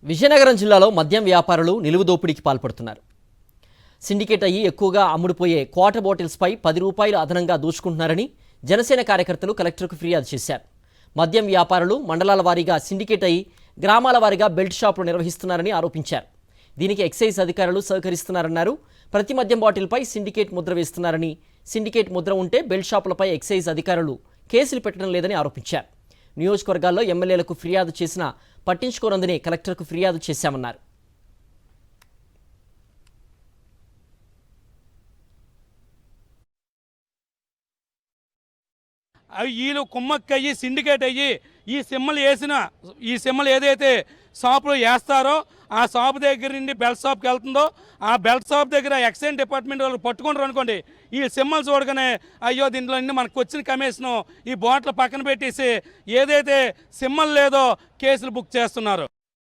విజయనగరం జిల్లాలో మద్యం వ్యాపారులు నిలువు దోపిడీకి పాల్పడుతున్నారు. సిండికేట్ అయ్యి ఎక్కువగా అమ్ముడుపోయే క్వార్టర్ బాటిల్స్పై 10 రూపాయలు అదనంగా దోచుకుంటున్నారని జనసేన కార్యకర్తలు కలెక్టర్కు ఫిర్యాదు చేశారు. మద్యం వ్యాపారులు మండలాల వారీగా సిండికేట్ అయ్యి గ్రామాల వారీగా బెల్ట్ షాపులు నిర్వహిస్తున్నారని ఆరోపించారు. దీనికి ఎక్సైజ్ అధికారులు సహకరిస్తున్నారన్నారు. ప్రతి మద్యం బాటిల్పై సిండికేట్ ముద్ర వేస్తున్నారని, సిండికేట్ ముద్ర ఉంటే బెల్ట్ షాపులపై ఎక్సైజ్ అధికారులు కేసులు పెట్టడం లేదని ఆరోపించారు. నియోజకవర్గాల్లో ఎమ్మెల్యేలకు ఫిర్యాదు చేసినా పట్టించుకోనందని కలెక్టర్కు ఫిర్యాదు చేశామన్నారు. వీళ్ళు కుమ్మక్కయ్యి సిండికేట్ అయ్యి ఈ సిమ్మలు ఏదైతే షాపులో వేస్తారో ఆ షాప్ దగ్గర నుండి బెల్ట్ షాప్కి వెళ్తుందో ఆ బెల్ట్ షాప్ దగ్గర ఎక్సైజ్ డిపార్ట్మెంట్ వాళ్ళు పట్టుకుంటారు అనుకోండి. ఈ సిమ్మలు చూడగానే అయ్యో దీంట్లో అన్ని మనకు వచ్చిన కమిషను ఈ బాటిల్ పక్కన పెట్టేసి ఏదైతే సిమ్మలు లేదో కేసులు బుక్ చేస్తున్నారు.